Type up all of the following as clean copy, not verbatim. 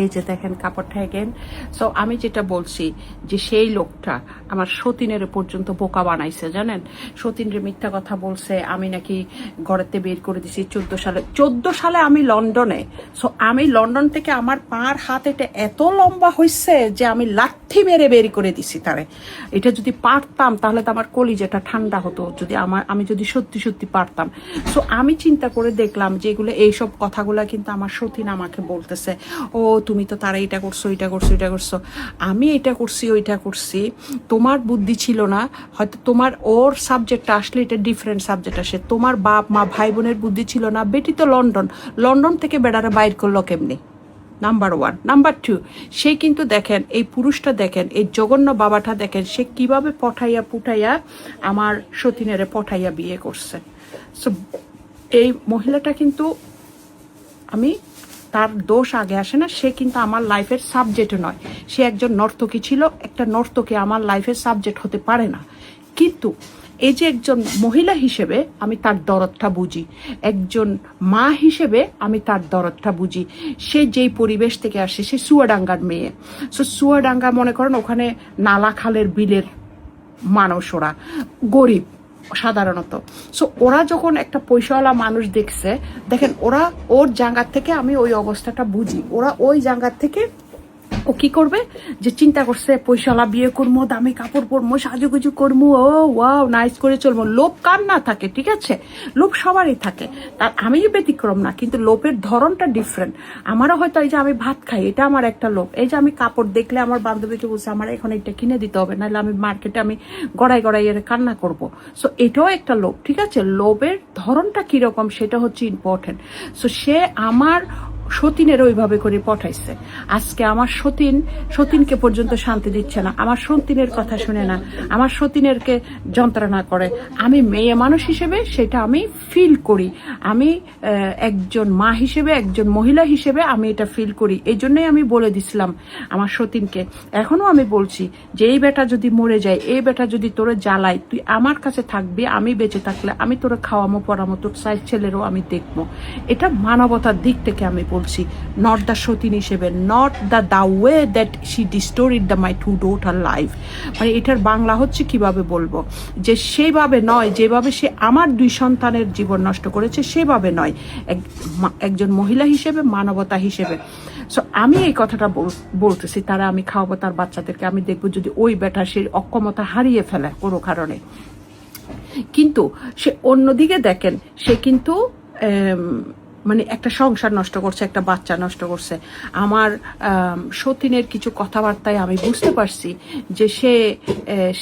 এই যে দেখেন কাপড়টা এগেন। সো আমি যেটা বলছি যে সেই লোকটা আমার সতীনের পর্যন্ত বোকা বানাইছে, জানেন? সতীনের মিথ্যা কথা বলছে, আমি নাকি ঘরেতে বের করে দিছি 14 সালে আমি লন্ডনে। সো আমি লন্ডন থেকে আমার পার হাত এটা এত লম্বা হয়েছে যে আমি লাথি মেরে বের করে দিছি তারে। এটা যদি পারতাম তাহলে তো আমার কলিজাটা ঠান্ডা হতো, যদি আমি যদি সত্যি সত্যি পারতাম। সো আমি চিন্তা করে দেখলাম যে এগুলো এইসব কথাগুলো কিন্তু আমার সতীন আমাকে বলতেছে, ও তুমি তো তারা এটা করছো, এটা করছো, এটা করছো। আমি এটা করছি, ওইটা করছি, তোমার বুদ্ধি ছিল না, হয়তো তোমার ওর সাবজেক্টটা আসলে এটা ডিফারেন্ট সাবজেক্ট আসে, তোমার বাপ মা ভাই বোনের বুদ্ধি ছিল না। বেটি তো লন্ডন থেকে বেড়ারে বাইর করলো কেমনি? নাম্বার 1। নাম্বার 2, সে কিন্তু দেখেন এই পুরুষটা, দেখেন এই জঘন্য বাবাটা, দেখেন সে কিভাবে পঠাইয়া পুঠাইয়া আমার সতীনেরে পঠাইয়া বিয়ে করছে। সো এই মহিলাটা কিন্তু, আমি তার দোষ আগে আসে না, সে কিন্তু আমার লাইফের সাবজেক্ট নয়। সে একজন নর্তকী ছিল, একটা নর্তকী আমার লাইফের সাবজেক্ট হতে পারে না। কিন্তু এই যে একজন মহিলা হিসেবে আমি তার দরদটা বুঝি, একজন মা হিসেবে আমি তার দরদটা বুঝি। সে যেই পরিবেশ থেকে আসে, সে চুয়াডাঙ্গার মেয়ে। সো চুয়াডাঙ্গা মনে করেন ওখানে নালা খালের বিলের মানুষ, ওরা গরিব সাধারণত। সো ওরা যখন একটা পয়সাওয়ালা মানুষ দেখছে, দেখেন ওরা ওর জায়গার থেকে, আমি ওই অবস্থাটা বুঝি, ওরা ওই জায়গার থেকে ও কি করবে যে চিন্তা করছে পয়সাওয়ালা বিয়ে করবো, দামি কাপড় পরবো, সাজুগুজু করবো, ও ওয়াও নাইস করে চলবো। লোভ কার না থাকে, ঠিক আছে? লোভ সবারই থাকে, তার আমি ব্যতিক্রম না, কিন্তু লোভের ধরনটা ডিফারেন্ট। আমারও হয়তো এই যে আমি ভাত খাই, এটা আমার একটা লোভ। এই যে আমি কাপড় দেখলে আমার বান্ধবীকে বলছে আমার এখন এটা কিনে দিতে হবে, নাহলে আমি মার্কেটে আমি গড়াই এর কান্না করব। সো এটাও একটা লোভ, ঠিক আছে? লোভের ধরনটা কিরকম সেটা হচ্ছে ইম্পর্টেন্ট। সো সে আমার সতীনের ওইভাবে করে পঠাইছে। আজকে আমার সতীনকে পর্যন্ত শান্তি দিচ্ছে না, আমার সতীনের কথা শুনে না, আমার সতীনেরকে যন্ত্রণা করে। আমি মেয়ে মানুষ হিসেবে সেটা আমি ফিল করি, আমি একজন মা হিসেবে, একজন মহিলা হিসেবে আমি এটা ফিল করি। এই জন্যই আমি বলে দিছিলাম আমার সতীনকে, এখনো আমি বলছি যে এই বেটা যদি মরে যায়, এই বেটা যদি তোরে জ্বালাই, তুই আমার কাছে থাকবি, আমি বেঁচে থাকলে আমি তোরে খাওয়ামো পড়ামো, তোর সাইজ ছেলেরও আমি দেখবো। এটা মানবতার দিক থেকে আমি বলছি, নট দ্য সতীন হিসেবে, not the way that she distorted the my two daughter life. মানে এটার বাংলা হচ্ছে কিভাবে বলবো, যে সেইভাবে নয় যেভাবে সে আমার 2 সন্তানের জীবন নষ্ট করেছে, সেভাবে নয়, একজন মহিলা হিসেবে, মানবতা হিসেবে। সো আমি এই কথাটা বলতেছি, তারা আমি খাওয়াবো তার বাচ্চাদেরকে, আমি দেখবো যদি ওই বেটা সে অক্ষমতা হারিয়ে ফেলে কোনো কারণে। কিন্তু সে অন্যদিকে দেখেন, সে কিন্তু মানে একটা সংসার নষ্ট করছে, একটা বাচ্চা নষ্ট করছে। আমার সতীনের কিছু কথাবার্তায় আমি বুঝতে পারছি যে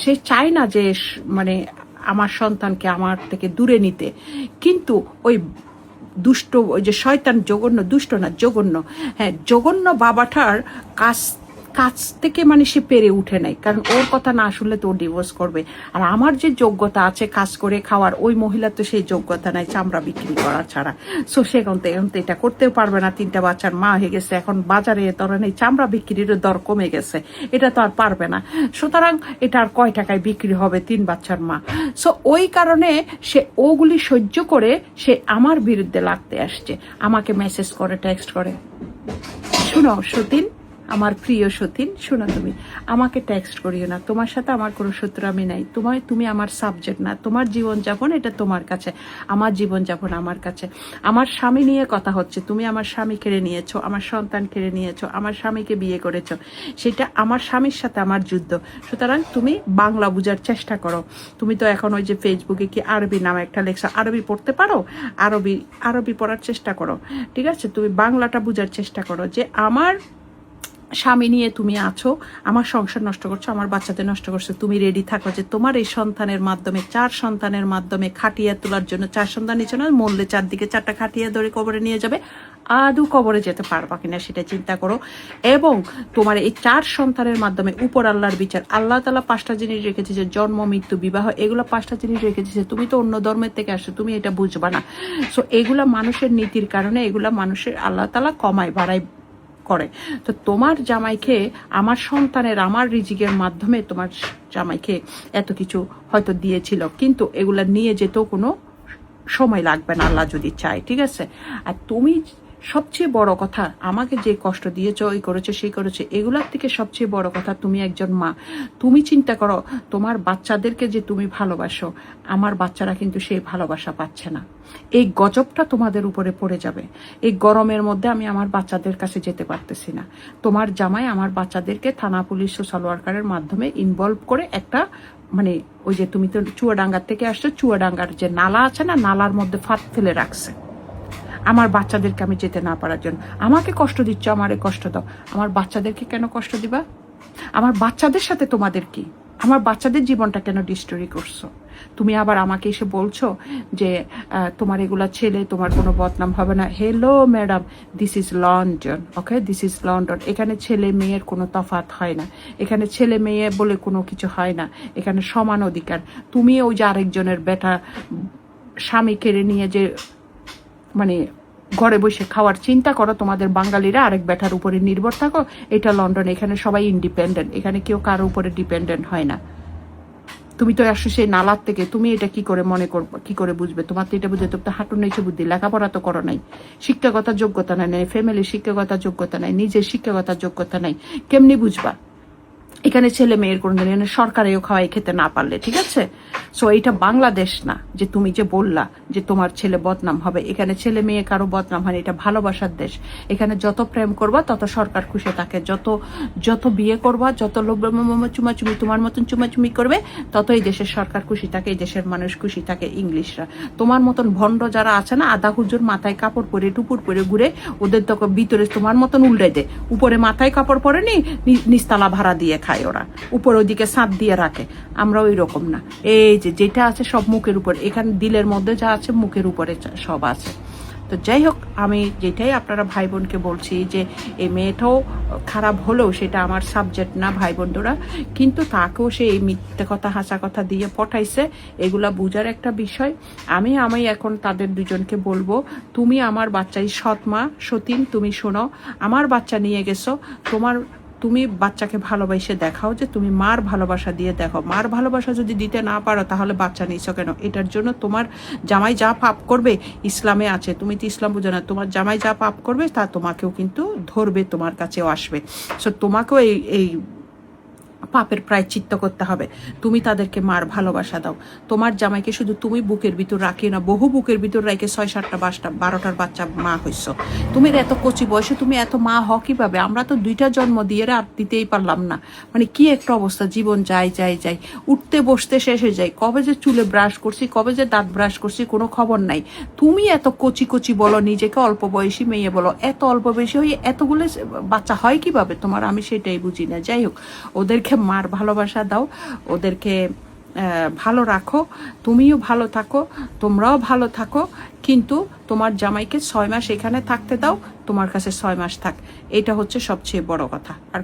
সে চায় না যে মানে আমার সন্তানকে আমার থেকে দূরে নিতে, কিন্তু ওই দুষ্ট, ওই যে শয়তান, জঘন্য, দুষ্ট না জঘন্য, হ্যাঁ জঘন্য বাবাটার কাছ থেকে মানে সে পেরে উঠে নাই, কারণ ওর কথা না শুনলে তো ও ডিভোর্স করবে। আর আমার যে যোগ্যতা আছে কাজ করে খাওয়ার, ওই মহিলার তো সেই যোগ্যতা নাই চামড়া বিক্রি করার ছাড়া। সো সে এখন তো এটা করতেও পারবে না, 3টা বাচ্চার মা হয়ে গেছে, এখন বাজারে ধরেন এই চামড়া বিক্রির দর কমে গেছে, এটা তো আর পারবে না। সুতরাং এটা আর কয় টাকায় বিক্রি হবে 3 বাচ্চার মা? সো ওই কারণে সে ওগুলি সহ্য করে সে আমার বিরুদ্ধে লাগতে আসছে, আমাকে মেসেজ করে, টেক্সট করে। শুনো সতীন, আমার প্রিয় সতীন, শোনো, তুমি আমাকে টেক্সট করিও না, তোমার সাথে আমার কোনো শত্রুতামি নাই, তুমি আমার সাবজেক্ট না, তোমার জীবনযাপন এটা তোমার কাছে, আমার জীবনযাপন আমার কাছে। আমার স্বামী নিয়ে কথা হচ্ছে, তুমি আমার স্বামী কেড়ে নিয়েছো, আমার সন্তান কেড়ে নিয়েছো, আমার স্বামীকে বিয়ে করেছো, সেটা আমার স্বামীর সাথে আমার যুদ্ধ। সুতরাং তুমি বাংলা বোঝার চেষ্টা করো। তুমি তো এখন ওই যে ফেসবুকে কি আরবি নামে একটা লেখা, আরবি পড়তে পারো, আরবি পড়ার চেষ্টা করো, ঠিক আছে? তুমি বাংলাটা বোঝার চেষ্টা করো যে আমার স্বামী নিয়ে তুমি আছো, আমার সংসার নষ্ট করছো, আমার বাচ্চাদের নষ্ট করছো। তুমি রেডি থাকো যে তোমার এই সন্তানের মাধ্যমে, 4 সন্তানের মাধ্যমে খাটিয়ে তোলার জন্য, 4 সন্তান নিচে না মরলে 4 দিকে 4টা খাটিয়ে ধরে কবরে নিয়ে যাবে, আদৌ কবরে যেতে পারবা কিনা সেটা চিন্তা করো। এবং তোমার এই 4 সন্তানের মাধ্যমে উপর আল্লাহর বিচার, আল্লাহ তাআলা 5টা জিনিস রেখেছে, যে জন্ম, মৃত্যু, বিবাহ, এগুলো 5টা জিনিস রেখেছে। তুমি তো অন্য ধর্মের থেকে আসো, তুমি এটা বুঝবা না। সো এগুলা মানুষের নীতির কারণে, এগুলা মানুষের আল্লাহ তাআলা কমায় বাড়ায় করে। তো তোমার জামাইকে, আমার সন্তানের, আমার রিজিকের মাধ্যমে তোমার জামাইকে এত কিছু হয়তো দিয়েছিল, কিন্তু এগুলা নিয়ে যেতেও কোনো সময় লাগবে না, আল্লাহ যদি চায়, ঠিক আছে? আর তুমি সবচেয়ে বড় কথা, আমাকে যে কষ্ট দিয়েছ, ওই করেছে, সেই করেছে, এগুলার থেকে সবচেয়ে বড় কথা, তুমি একজন মা। তুমি চিন্তা করো, তোমার বাচ্চাদেরকে যে তুমি ভালোবাসো, আমার বাচ্চারা কিন্তু সেই ভালোবাসা পাচ্ছে না। এই গজবটা তোমাদের উপরে পড়ে যাবে। এই গরমের মধ্যে আমি আমার বাচ্চাদের কাছে যেতে পারতেছি না। তোমার জামাই আমার বাচ্চাদেরকে থানা, পুলিশ, সোশ্যাল ওয়ার্কারের মাধ্যমে ইনভলভ করে একটা, মানে ওই যে তুমি তো চুয়াডাঙ্গার থেকে আসছো, চুয়াডাঙ্গার যে নালা আছে না, নালার মধ্যে ফাঁদ ফেলে রাখছে আমার বাচ্চাদেরকে আমি যেতে না পারার জন্য। আমাকে কষ্ট দিচ্ছ, আমারে কষ্ট দাও, আমার বাচ্চাদেরকে কেন কষ্ট দিবা? আমার বাচ্চাদের সাথে তোমাদের কি? আমার বাচ্চাদের জীবনটা কেন ডিস্ট্রয় করছো? তুমি আবার আমাকে এসে বলছো যে তোমার এগুলা ছেলে, তোমার কোনো বদনাম হবে না। Hello madam, this is London, okay, this is London. এখানে ছেলে মেয়ের কোনো তফাৎ হয় না, এখানে ছেলে মেয়ে বলে কোনো কিছু হয় না, এখানে সমান অধিকার। তুমি ওই যে আরেকজনের বেটা স্বামী কেড়ে নিয়ে যে মানে ঘরে বসে খাওয়ার চিন্তা করো, তোমাদের বাঙালিরা আরেক বেটার উপরে নির্ভর থাকো, এটা লন্ডন। এখানে সবাই ইন্ডিপেন্ডেন্ট, এখানে কেউ কারো উপরে ডিপেন্ডেন্ট হয় না। তুমি তো আসো সেই নালার থেকে, তুমি এটা কি করে মনে করবো, কি করে বুঝবে? তোমার তো এটা বুঝে, তো হাঁটুর নিচে বুদ্ধি, লেখাপড়া তো করো নাই, শিক্ষাগতার যোগ্যতা নাই, ফ্যামিলির শিক্ষাগতার যোগ্যতা নাই, নিজের শিক্ষাগতার যোগ্যতা নাই, কেমনি বুঝবা? এখানে ছেলে মেয়ের কোনো দিন, এখানে সরকারেও খাওয়াই খেতে না পারলে, ঠিক আছে? সো এইটা বাংলাদেশ না যে তুমি যে বললা যে তোমার ছেলে বদনাম হবে। এখানে ছেলে মেয়ে কারো বদনাম হয় না, এটা ভালোবাসার দেশ। এখানে যত প্রেম করবা তত সরকার খুশি থাকে, যত যত বিয়ে করবা, যত লোভ চুমাচুমি তোমার মতন চুমাচুমি করবে, তত এই দেশের সরকার খুশি থাকে, এই দেশের মানুষ খুশি থাকে, ইংলিশরা। তোমার মতন ভণ্ড যারা আছে না, আধা হুজুর মাথায় কাপড় পরে টুপুর পরে ঘুরে, ওদের তো ভিতরে তোমার মতন উল্টে দেয়, উপরে মাথায় কাপড় পরে নি, নিস্তালা ভাড়া দিয়ে খায় ওরা, উপর ওইদিকে সাপ দিয়ে রাখে। আমরা ওই রকম না। এই যে যেটা আছে সব মুখের উপর, এখানে দিলের মধ্যে যা আছে মুখের উপরে সব আছে। তো যাই হোক, আমি যেটাই আপনারা ভাই বোনকে বলছি যে এই মেয়েটাও খারাপ হলেও সেটা আমার সাবজেক্ট না ভাই বোনরা, কিন্তু তাকেও সে এই মিথ্যে কথা হাসা কথা দিয়ে পঠাইছে, এগুলা বুঝার একটা বিষয়। আমি এখন তাদের দুজনকে বলবো, তুমি আমার বাচ্চাই সৎ মা, সতীন তুমি শোনো, আমার বাচ্চা নিয়ে গেছো, তুমি বাচ্চাকে ভালোবাসে দেখাও যে তুমি মার ভালোবাসা দিয়ে দেখো। মার ভালোবাসা যদি দিতে না পারো তাহলে বাচ্চা নিছো কেন? এটার জন্য তোমার জামাই যা পাপ করবে, ইসলামে আছে, তুমি তো ইসলাম বুঝো না, তোমার জামাই যা পাপ করবে তা তোমাকেও কিন্তু ধরবে, তোমার কাছেও আসবে। সো তোমাকেও এই পাপের প্রায়শ্চিত্ত করতে হবে। তুমি তাদেরকে মার ভালোবাসা দাও। তোমার জামাইকে শুধু তুমি বুকের ভিতর রাখি না, বহু বুকের ভিতর রেখে 6-7টা 12টার বাচ্চা মা হইছো। তুমি এত কচি বয়সে তুমি এত মা হ কিভাবে? আমরা তো 2টা জন্ম দিয়ে আর দিতেই পারলাম না। মানে কি একটা অবস্থা, জীবন যাই যাই যাই, উঠতে বসতে শেষ হয়ে যায়। কবে যে চুলে ব্রাশ করছি, কবে যে দাঁত ব্রাশ করছি, কোনো খবর নাই। তুমি এত কচি কচি বলো নিজেকে, অল্প বয়সী মেয়ে বলো, এত অল্প বয়সী হয়ে এতগুলো বাচ্চা হয় কিভাবে তোমার? আমি সেটাই বুঝি না। যাই হোক, ওদেরকে মার ভালোবাসা দাও, ওদেরকে ভালো রাখো, তুমিও ভালো থাকো, তোমরাও ভালো থাকো, কিন্তু তোমার জামাইকে 6 মাস এখানে থাকতে দাও, তোমার কাছে 6 মাস থাক। এটা হচ্ছে সবচেয়ে বড় কথা। আর